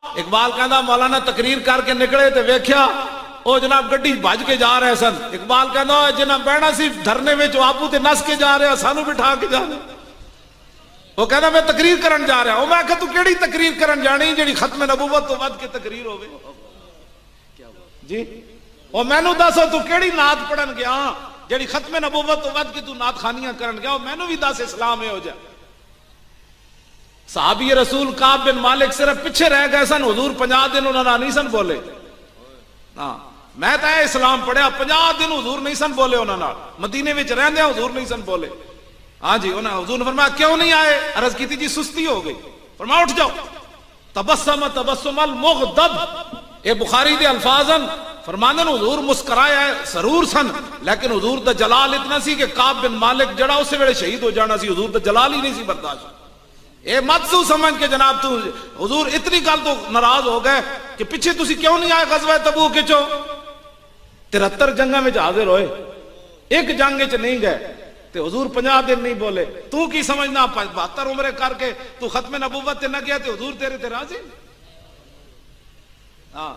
اقبال کہندا مولانا تقریر کر کے نکلے تے ویکھیا او جناب گڈی بھج کے جا رہے سن. اقبال کہندا جنہ بہنا سی دھرنے وچ آپو تے نس کے جا رہے سانو بٹھا کے جا رہے. وہ کہندا میں تقریر کرن جا رہا. او میں کہ تو کیڑی تقریر کرن جانی جڑی ختم نبوت تو ود کے تقریر ہوے جی؟ او مینوں دس تو کیڑی نعت پڑھن گیا جڑی ختم نبوت تو ود کے تو نعت خانیاں کرن گیا؟ او مینوں بھی دس اسلام ہے ہو جا. صحابی رسول کعب بن مالک صرف پیچھے رہ گئے سن. حضور 50 دن انہوں نے نہیں سن بولے. ہاں میں تو اسلام پڑھیا 50 دن حضور نہیں سن بولے. انہوں نے مدینے وچ رہندے حضور نہیں سن بولے. ہاں جی انہوں نے حضور نے فرمایا کیوں نہیں آئے؟ عرض کی تھی جی سستی ہو گئی. فرمایا اٹھ جاؤ. تبسم تبسم المغضب، اے بخاری دے الفاظن فرماندے حضور مسکرایا ہے سرور سن، لیکن حضور دا جلال اتنا سی کہ کعب بن مالک جڑا اسے ویلے شہید ہو جانا سی. حضور دا جلال ہی نہیں سی برداشت. اے مت تو سمجھ کے جناب تو حضور اتنی گل تو ناراض ہو گئے کہ پیچھے تسی کیوں نہیں آئے غزوہ تبوک وچوں؟ 73 جنگاں وچ حاضر ہوئے، ایک جنگ وچ نہیں گئے تے حضور 50 دن نہیں بولے. تو کی سمجھنا 72 عمریں کر کے تو ختم نبوت تے نہ گیا تے حضور تیرے تے راضی؟ ہاں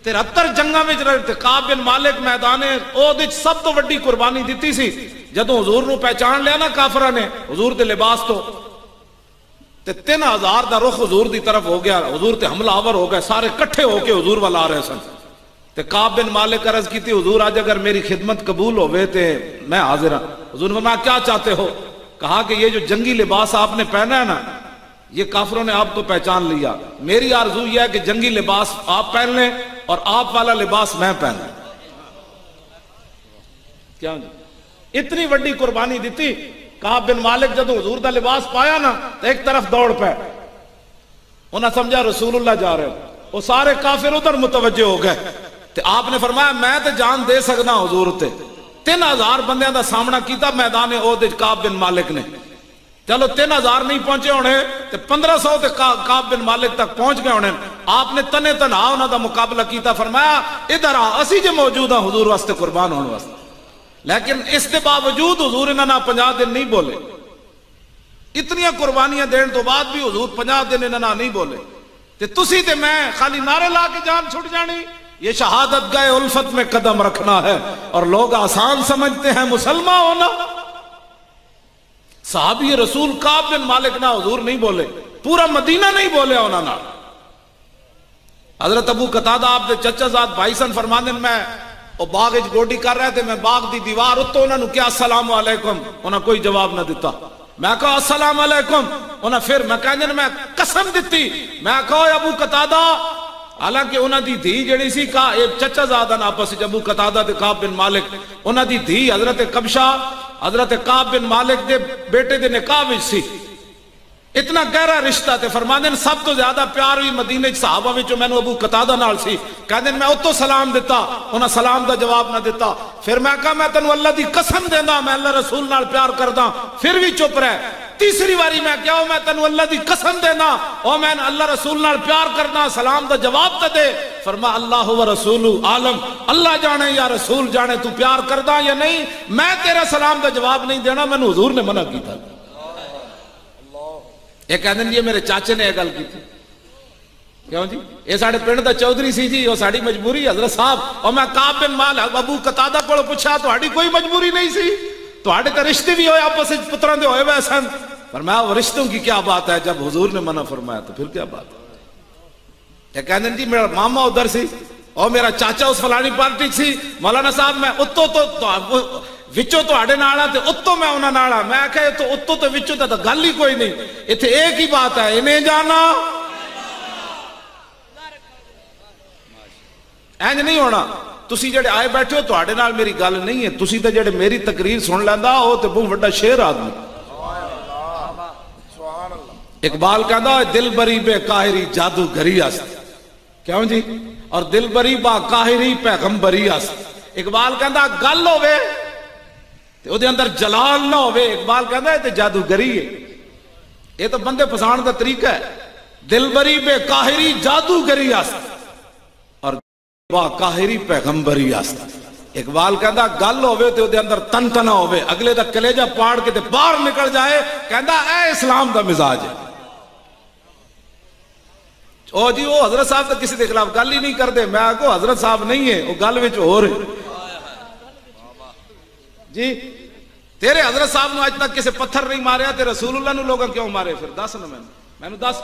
73 جنگاں وچ رہے تے کعب بن مالک میدان احد وچ سب تو وڈی قربانی دتی سی. جدوں حضور نو پہچان لیا نا کافراں نے حضور دے لباس تو تے 3000 دا رخ حضور دی طرف ہو گیا. حضور تے حملہ آور ہو گئے، سارے کٹھے ہو کے حضور والا آ رہے سن. تے کعب بن مالک عرض کی تھی حضور آج اگر میری خدمت قبول ہوئے تے میں حاضر ہوں. حضور نے فرمایا کیا چاہتے ہو؟ کہا کہ یہ جو جنگی لباس آپ نے پہنا ہے نا یہ کافروں نے آپ کو پہچان لیا. میری آرزو یہ ہے کہ جنگی لباس آپ پہن لیں اور آپ والا لباس میں پہن لوں. کیا جی اتنی وڈی قربانی دیتی. کعب بن مالک جدو حضور دا لباس پایا نا تو ایک طرف دوڑ پہ انہاں سمجھا رسول اللہ جا رہے ہو. وہ سارے کافر ادھر متوجہ ہو گئے. تے آپ نے فرمایا میں تے جان دے سکنا حضور تے. 3000 بندیاں دا سامنا کیتا میدان احد وچ کعب بن مالک نے. چلو 3000 نہیں پہنچے ہونے تے 1500 تے کعب بن مالک تک پہنچ گئے ہونے. آپ نے تنے تنہا انہاں دا مقابلہ کیتا. فرمایا ادھر آ اسی جو موجود ہیں حضور واسطے قربان ہونے واسطے. لیکن اس کے باوجود حضور انہاں نہ 50 دن نہیں بولے. اتنی قربانیاں دین تو بعد بھی حضور 50 دن انہاں نہیں بولے. تے تسی تے میں خالی نعرے لا کے جان چھٹ جانی. یہ شہادت گئے الفت میں قدم رکھنا ہے اور لوگ آسان سمجھتے ہیں مسلمان ہونا. صحابی رسول کعب بن مالک نہ حضور نہیں بولے، پورا مدینہ نہیں بولے انہوں نے. حضرت ابو قتادہ آپ دے چچا زاد بھائی سن فرماندے میں وہ باغ وچ گوڈی کر رہے تھے. میں باغ دی دیوار اتو انہوں نے کیا السلام علیکم، انہوں نے کوئی جواب نہ دیتا. میں کہا السلام علیکم، انہوں پھر میں کہنے میں قسم دیتی. میں کہا ابو قتادہ، حالانکہ انہوں دی دھی جڑی سی چچا زادن آپس ابو قتادہ تے کعب بن مالک، انہوں دی دھی حضرت قبشہ حضرت کعب بن مالک دے بیٹے دے نکاح وچ سی. اتنا گہرا رشتہ تے فرماندے سب تو زیادہ پیار ہوئی مدینے صحابہ وچوں مینوں ابو قتادہ نال سی. کہندے میں اتو سلام دیتا، انہاں سلام دا جواب نہ دیتا. پھر میں کہا میں تینوں اللہ دی قسم دیندا میں اللہ رسول نال پیار کردا، پھر بھی چپ رہے. تیسری باری میں کیا میں تینوں اللہ دی قسم دینا او میں اللہ رسول نال پیار کرنا، سلام دا جواب تے دے. فرما اللہ و رسول عالم، اللہ جانے یا رسول جانے تو پیار کردا یا نہیں. میں تیرا سلام دا جواب نہیں دینا، میں حضور نے منع کیتا. یہ کہتے ہیں یہ میرے چاچے نے یہ گل کی تھی. کیوں جی یہ ساڑھے پنڈ دا چودھری سی جی، وہ ساڑھی مجبوری حضرت صاحب. اور میں کعب بن مالک ابو قتادہ کو پوچھا تو کوئی مجبوری نہیں سی، تو رشتے بھی ہوئے آپس پتروں دے ہوئے ویسے. فرمایا وہ رشتوں کی کیا بات ہے، جب حضور نے منع فرمایا تو پھر کیا بات ہے. یہ کہتے ہیں جی میرا ماما ادھر سی اور میرا چاچا اس فلانی پارٹی سی. مولانا صاحب میں اتو تو وچوں تو آڑے ناڑا تے اتو میں انہاں ناڑا. میں کہے تو اتو تو وچوں تو گل ہی کوئی نہیں. اتھے ایک ہی بات ہے، انہیں جانا اینج نہیں ہونا. تسی جڑے آئے بیٹھے ہو تو آڑے نال میری گل نہیں ہے. تسی تے جڑے میری تقریر سن لیندا او تے بہت بڑا شعر آدمی. اقبال کہندا دل بری بے قاہری جادوگری است. کیوں جی اور دل بری با قاہری پیغمبری است. اقبال کہندا گل ہوے تے او دے اندر جلال نہ ہوے. اقبال کہندا تے جادوگری ہے. یہ تو بندے پسان دا طریقہ ہے. دل بری بے قاہری جادوگری است اور با قاہری پیغمبری است. اقبال کہندا گل ہوے تے او دے اندر تن تنا ہوے، اگلے دا کلیجہ پاڑ کے تے باہر نکل جائے. کہندا اے اسلام دا مزاج ہے. او جی وہ حضرت صاحب تو کسی کے خلاف گل ہی نہیں کرتے. میں آگو حضرت صاحب نہیں ہے وہ گل وچ ہو رہے جی. تیرے حضرت صاحب نو اج تک کسی پتھر نہیں ماریا تے رسول اللہ نو لوگاں کیوں مارے؟ پھر دس نا مینوں دس.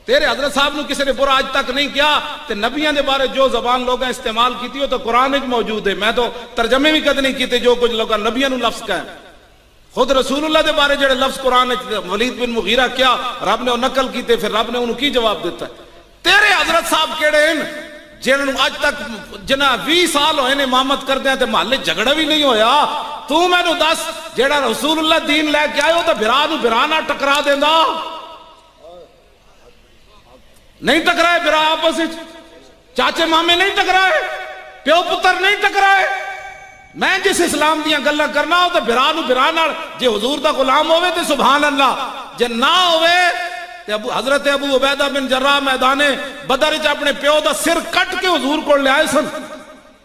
تیرے حضرت صاحب نو کسی نے برا اج تک نہیں کیا تے نبیاں دے بارے جو زبان لوگاں استعمال کیتی ہو تو قرآن وچ موجود ہے. میں تو ترجمے بھی کد نہیں کیتے جو کچھ لوگاں نبیاں نو لفظ کہیں. خود رسول اللہ دے بارے جڑے لفظ قرآن ولید بن مغیرہ کیا رب نے وہ نقل کیتے, پھر رب نے انہوں کی جواب دیتا ہے. تیرے حضرت صاحب کیڑے ہیں جنہوں اج تک جنہ 20 سال ہوئے نے امامت کردے ہیں تے محلے جھگڑا بھی نہیں ہویا. تو میں نو دس جیڑا رسول اللہ دین لے کے آئے ہو تو بھرا نو بھرا نہ ٹکرا دیندا نہیں. ٹکرائے بھرا آپس وچ, چاچے مامے نہیں ٹکرائے, پیو پتر نہیں ٹکرائے. میں جس اسلام دیاں گلاں کرنا ہو تو بھرا نو بھرا نال جے حضور دا غلام ہوئے تے سبحان اللہ, جے نہ ہوئے تے حضرت ابو عبیدہ بن جراح میدان بدر وچ اپنے پیو دا سر کٹ کے حضور کو لے آئے سن.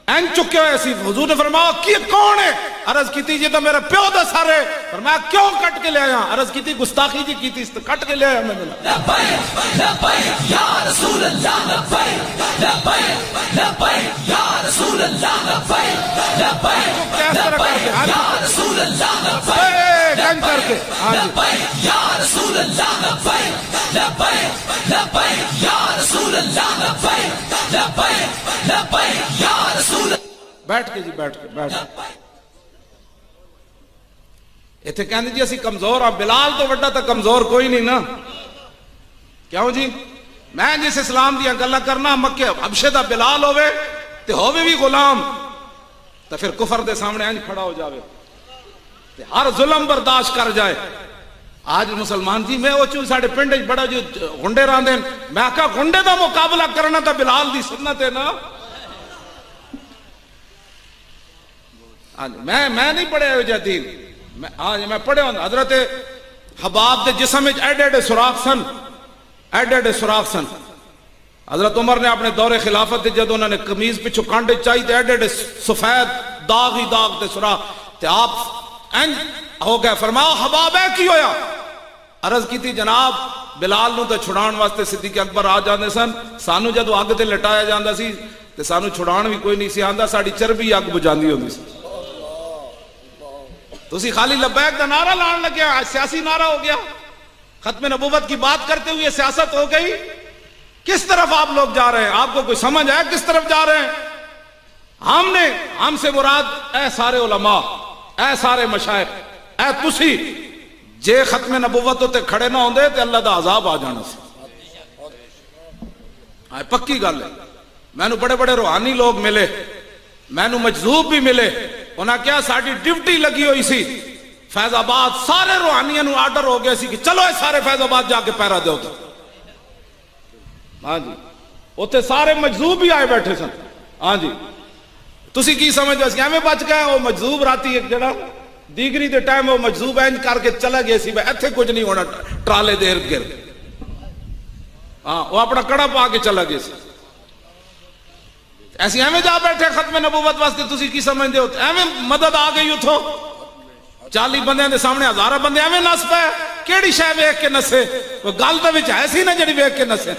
این چکے ہوئے سی. حضور نے فرمایا کی کون ہے؟ عرض کیتی جی تو میرا پیو دا سر ہے. فرمایا کیوں کٹ کے لے آیا؟ عرض کیتی گستاخی جی کیتی اس کٹ کے لے آیا. میں لبیک لبیک یا رسول اللہ لبیک لبیک لبیک یا رسول اللہ لبیک لبیک لبیک یا رسول اللہ لبیک لبیک یا رسول اللہ لبیک لبیک لبیک یا رسول اللہ لبیک لبیک لبیک یا رسول. بیٹھ کے جی بیٹھ کے بیٹھ. ایتھے کہندے جی اسی کمزور ہاں. بلال تو وڈا تا کمزور کوئی نہیں نا. کیوں جی؟ میں جس اسلام دیا گلا کرنا مکے حبشے دا بلال ہوئے تے ہوئے بھی غلام تو پھر کفر دے سامنے انج کھڑا ہو جاوے تے ہر ظلم برداشت کر جائے. آج مسلمان جی میں وہ چون ساڑھے پنڈ بڑا جو گنڈے راندے میں کہا گنڈے دا مقابلہ کرنا تا بلال دی سنت ہے نا. میں نہیں پڑھے ہو جا دین. میں پڑھے ہوں حضرت حباب دے جسم وچ ایڈے ایڈے سوراخ سن, ایڈے ایڈے سوراخ سن. حضرت عمر نے اپنے دور خلافت جب انہوں نے قمیض پچھو کانڈے چاہی تے ایڈے ایڈے سفید داغ ہی داغ تے سوراخ تے آپ انج ہو گئے. فرمایا حباب ہے کی ہویا؟ عرض کی تھی جناب بلال نو تے چھڑان واسطے صدیق اکبر آ جاندے سن. سانو جدو اگ تے لٹایا جاندا سی تے سانو چھڑان بھی کوئی نہیں سی آندا, ساڑی چربی اگ بجاندی ہوندی سی. تسی خالی لبیک دا نعرہ لان لگے, آج سیاسی نعرہ ہو گیا. ختم نبوت کی بات کرتے ہوئے سیاست ہو گئی. کس طرف آپ لوگ جا رہے ہیں؟ آپ کو کوئی سمجھ ہے کس طرف جا رہے ہیں؟ ہم سے مراد اے سارے علماء, اے سارے مشائخ, اے تسی جے ختم نبوت ہوتے کھڑے نہ ہوندے تے اللہ دا عذاب آ جانا سی. پکی گل ہے. میں نو بڑے بڑے روحانی لوگ ملے, میں نو مجذوب بھی ملے. انہاں کیا ساڑی ڈیوٹی لگی ہوئی سی فیض آباد, سارے روحانیاں نو آرڈر ہو گیا سی کہ چلو اے سارے فیض آباد جا کے پیرا دے ہوتا. ہاں جی اوتے سارے مجذوب بھی آئے بیٹھے سن. ہاں جی تسی کی سمجھ بس کیا میں بچ گئے؟ وہ مجذوب راتی ایک جڑا دیگری دے ٹائم وہ مجذوب اینج کر کے چلا گئے سی بھائی ایتھے کچھ نہیں ہونا ٹرالے دے ارد گرد. ہاں وہ اپنا کڑا پا کے چلا گئے سی. ایسی ایویں جا بیٹھے ختم نبوت واسطے تسی کی سمجھتے ہو؟ ایویں مدد آ گئی اتھو 40 بندیاں دے سامنے 1000 بندے ایویں نس پے. کیڑی شے ویکھ کے نسے؟ کوئی گل تے وچ ہے سی نا جڑی ویکھ کے نسے.